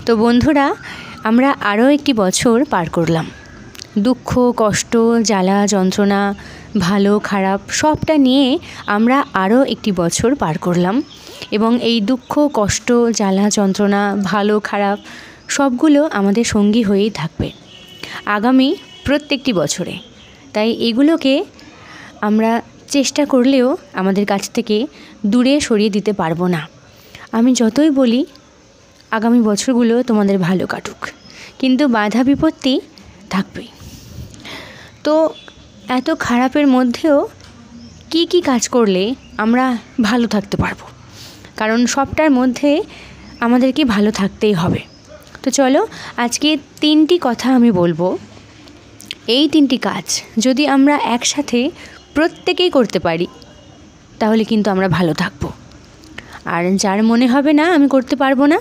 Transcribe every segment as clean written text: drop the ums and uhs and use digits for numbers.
তো বন্ধুরা, আমরা আরও একটি বছর পার করলাম। দুঃখ, কষ্ট, জ্বালা, যন্ত্রণা, ভালো খারাপ সবটা নিয়ে আমরা আরও একটি বছর পার করলাম এবং এই দুঃখ, কষ্ট, জ্বালা, যন্ত্রণা, ভালো খারাপ সবগুলো আমাদের সঙ্গী হয়েই থাকবে আগামী প্রত্যেকটি বছরে। তাই এগুলোকে আমরা চেষ্টা করলেও আমাদের কাছ থেকে দূরে সরিয়ে দিতে পারবো না। আমি যতই বলি আগামী বছরগুলো তোমাদের ভালো কাটুক, কিন্তু বাধা বিপত্তি থাকবেই। তো এত খারাপের মধ্যেও কি কি কাজ করলে আমরা ভালো থাকতে পারবো, কারণ সবটার মধ্যে আমাদেরকে ভালো থাকতেই হবে। তো চলো আজকে 3টি কথা আমি বলবো। এই 3টি কাজ যদি আমরা একসাথে প্রত্যেকেই করতে পারি তাহলে কিন্তু আমরা ভালো থাকবো। আর যার মনে হবে না আমি করতে পারবো না,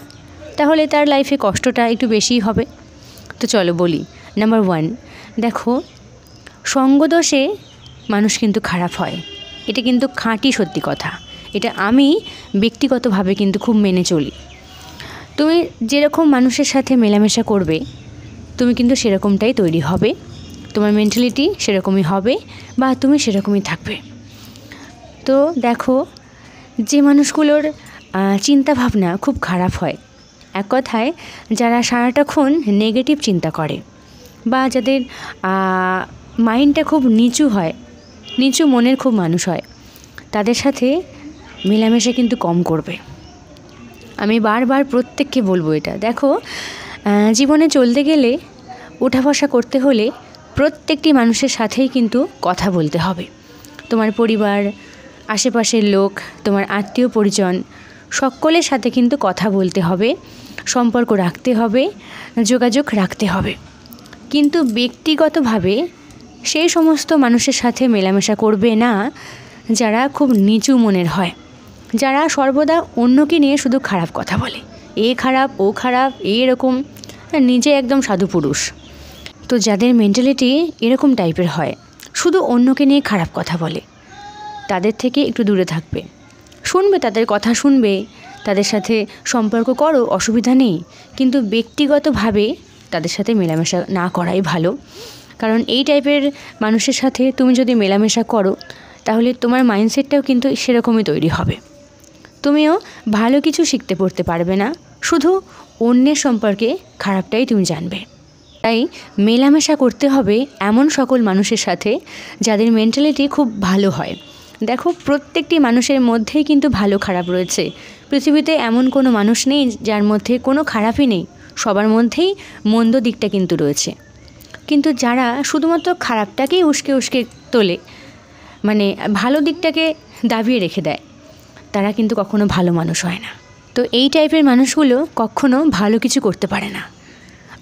তাহলে তার লাইফে কষ্টটা একটু বেশিই হবে। তো চলো বলি। নাম্বার 1, দেখো, সঙ্গদোষে মানুষ কিন্তু খারাপ হয়। এটা কিন্তু খাঁটি সত্যি কথা। এটা আমি ব্যক্তিগতভাবে কিন্তু খুব মেনে চলি। তুমি যেরকম মানুষের সাথে মেলামেশা করবে তুমি কিন্তু সেরকমটাই তৈরি হবে, তোমার মেন্টালিটি সেরকমই হবে বা তুমি সেরকমই থাকবে। তো দেখো, যে মানুষগুলোর চিন্তাভাবনা খুব খারাপ হয়, এক কথায় যারা সারাটাক্ষণ নেগেটিভ চিন্তা করে বা যাদের মাইন্ডটা খুব নিচু হয়, নিচু মনের খুব মানুষ হয়, তাদের সাথে মেলামেশা কিন্তু কম করবে। আমি বারবার প্রত্যেককে বলবো এটা। দেখো, জীবনে চলতে গেলে, ওঠা বসা করতে হলে প্রত্যেকটি মানুষের সাথেই কিন্তু কথা বলতে হবে। তোমার পরিবার, আশেপাশের লোক, তোমার আত্মীয় পরিজন সকলের সাথে কিন্তু কথা বলতে হবে, সম্পর্ক রাখতে হবে, যোগাযোগ রাখতে হবে। কিন্তু ব্যক্তিগতভাবে সেই সমস্ত মানুষের সাথে মেলামেশা করবে না যারা খুব নিচু মনের হয়, যারা সর্বদা অন্যকে নিয়ে শুধু খারাপ কথা বলে, এ খারাপ, ও খারাপ, এরকম, নিজে একদম সাধু পুরুষ। তো যাদের মেন্টালিটি এরকম টাইপের হয়, শুধু অন্যকে নিয়ে খারাপ কথা বলে, তাদের থেকে একটু দূরে থাকবে। শুনবে, তাদের কথা শুনবে, তাদের সাথে সম্পর্ক করো, অসুবিধা নেই, কিন্তু ব্যক্তিগতভাবে তাদের সাথে মেলামেশা না করাই ভালো। কারণ এই টাইপের মানুষের সাথে তুমি যদি মেলামেশা করো তাহলে তোমার মাইন্ডসেটটাও কিন্তু সেরকমই তৈরি হবে। তুমিও ভালো কিছু শিখতে পড়তে পারবে না, শুধু অন্যের সম্পর্কে খারাপটাই তুমি জানবে। তাই মেলামেশা করতে হবে এমন সকল মানুষের সাথে যাদের মেন্টালিটি খুব ভালো হয়। দেখো, প্রত্যেকটি মানুষের মধ্যেই কিন্তু ভালো খারাপ রয়েছে। পৃথিবীতে এমন কোনো মানুষ নেই যার মধ্যে কোনো খারাপই নেই, সবার মধ্যেই মন্দ দিকটা কিন্তু রয়েছে। কিন্তু যারা শুধুমাত্র খারাপটাকেই উস্কে উস্কে তোলে, মানে ভালো দিকটাকে দাবিয়ে রেখে দেয়, তারা কিন্তু কখনো ভালো মানুষ হয় না। তো এই টাইপের মানুষগুলো কখনো ভালো কিছু করতে পারে না।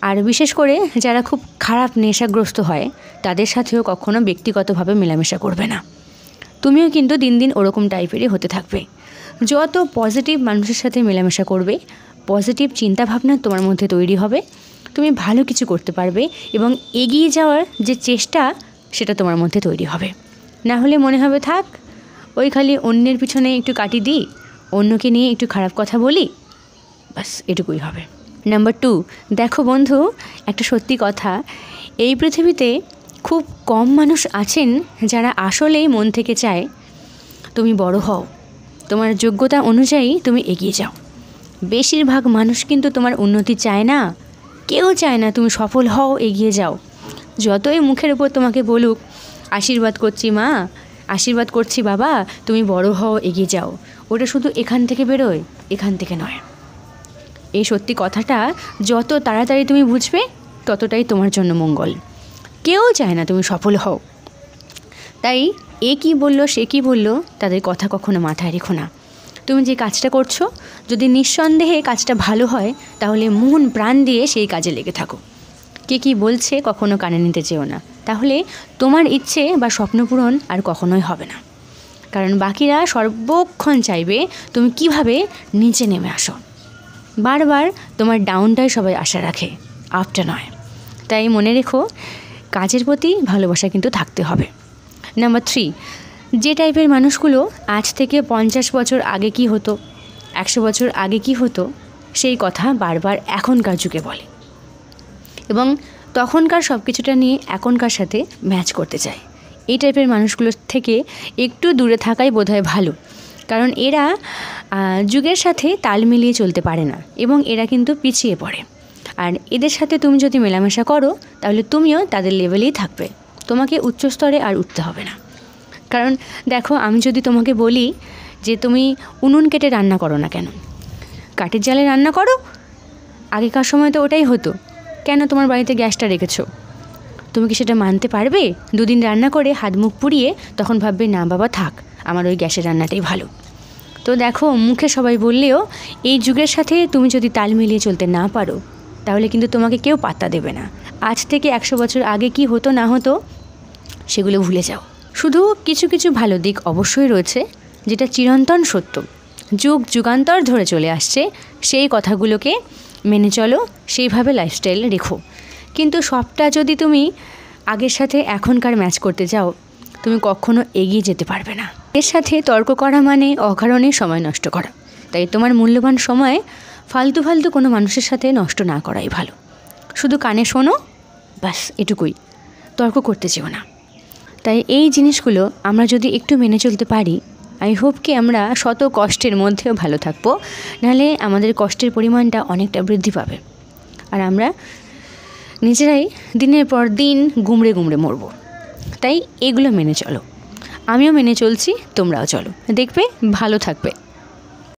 আর বিশেষ করে যারা খুব খারাপ নেশাগ্রস্ত হয় তাদের সাথেও কখনো ব্যক্তিগতভাবে মেলামেশা করবে না। তুমিও কিন্তু দিন দিন ওরকম টাইপেরই হতে থাকবে। যত পজিটিভ মানুষের সাথে মেলামেশা করবে, পজিটিভ চিন্তাভাবনা তোমার মধ্যে তৈরি হবে, তুমি ভালো কিছু করতে পারবে এবং এগিয়ে যাওয়ার যে চেষ্টা সেটা তোমার মধ্যে তৈরি হবে। না হলে মনে হবে থাক, ওই খালি অন্যের পিছনে একটু কাটি দিই, অন্যকে নিয়ে একটু খারাপ কথা বলি, বাস এটুকুই হবে। নাম্বার 2, দেখো বন্ধু, একটা সত্যি কথা, এই পৃথিবীতে খুব কম মানুষ আছেন যারা আসলেই মন থেকে চায় তুমি বড় হও, তোমার যোগ্যতা অনুযায়ী তুমি এগিয়ে যাও। বেশিরভাগ মানুষ কিন্তু তোমার উন্নতি চায় না, কেউ চায় না তুমি সফল হও, এগিয়ে যাও। যতই মুখের উপর তোমাকে বলুক আশীর্বাদ করছি মা, আশীর্বাদ করছি বাবা, তুমি বড় হও, এগিয়ে যাও, ওটা শুধু এখান থেকে বেরোয়, এখান থেকে নয়। এই সত্যি কথাটা যত তাড়াতাড়ি তুমি বুঝবে ততটাই তোমার জন্য মঙ্গল। কেউ চায় না তুমি সফল হও। তাই এ কী বললো, সে কী বললো, তাদের কথা কখনো মাথায় রেখো না। তুমি যে কাজটা করছো, যদি নিঃসন্দেহে কাজটা ভালো হয় তাহলে মন প্রাণ দিয়ে সেই কাজে লেগে থাকো। কে কী বলছে কখনো কানে নিতে চেও না, তাহলে তোমার ইচ্ছে বা স্বপ্ন পূরণ আর কখনোই হবে না। কারণ বাকিরা সর্বক্ষণ চাইবে তুমি কিভাবে নিচে নেমে আসো। বারবার তোমার ডাউনটাই সবাই আশা রাখে, আপটা নয়। তাই মনে রেখো, কাজের প্রতি ভালোবাসা কিন্তু থাকতে হবে। নাম্বার 3, যে টাইপের মানুষগুলো আজ থেকে 50 বছর আগে কি হতো, 100 বছর আগে কি হতো সেই কথা বারবার এখনকার যুগে বলে এবং তখনকার সব কিছুটা নিয়ে এখনকার সাথে ম্যাচ করতে চায়। এই টাইপের মানুষগুলোর থেকে একটু দূরে থাকাই বোধহয় ভালো, কারণ এরা যুগের সাথে তাল মিলিয়ে চলতে পারে না এবং এরা কিন্তু পিছিয়ে পড়ে। আর এদের সাথে তুমি যদি মেলামেশা করো তাহলে তুমিও তাদের লেভেলেই থাকবে, তোমাকে উচ্চ স্তরে আর উঠতে হবে না। কারণ দেখো, আমি যদি তোমাকে বলি যে তুমি উনুন কেটে রান্না করো না কেন, কাঠের জালে রান্না করো, আগেকার সময় তো ওটাই হতো, কেন তোমার বাড়িতে গ্যাসটা রেখেছো, তুমি কি সেটা মানতে পারবে? দুদিন রান্না করে হাত মুখ পুড়িয়ে তখন ভাববে না বাবা থাক, আমার ওই গ্যাসের রান্নাটাই ভালো। তো দেখো, মুখে সবাই বললেও এই যুগের সাথে তুমি যদি তাল মিলিয়ে চলতে না পারো তাহলে কিন্তু তোমাকে কেউ পাত্তা দেবে না। আজ থেকে 100 বছর আগে কি হতো না হতো সেগুলো ভুলে যাও। শুধু কিছু কিছু ভালো দিক অবশ্যই রয়েছে, যেটা চিরন্তন সত্য, যুগ যুগান্তর ধরে চলে আসছে। সেই কথাগুলোকে মেনে চলো, সেইভাবে লাইফস্টাইল রেখো। কিন্তু সবটা যদি তুমি আগের সাথে এখনকার ম্যাচ করতে যাও, তুমি কখনো এগিয়ে যেতে পারবে না। এর সাথে তর্ক করা মানে অকারণে সময় নষ্ট করা। তাই তোমার মূল্যবান সময় ফালতু ফালতু কোনো মানুষের সাথে নষ্ট না করাই ভালো। শুধু কানে শোনো, ব্যাস এটুকুই, তর্ক করতে চেও না। তাই এই জিনিসগুলো আমরা যদি একটু মেনে চলতে পারি, আই হোপ কি আমরা শত কষ্টের মধ্যেও ভালো থাকবো, নাহলে আমাদের কষ্টের পরিমাণটা অনেকটা বৃদ্ধি পাবে আর আমরা নিজেরাই দিনের পর দিন গুমড়ে গুমড়ে মরবো। তাই এগুলো মেনে চলো, আমিও মেনে চলছি, তোমরাও চলো, দেখবে ভালো থাকবে।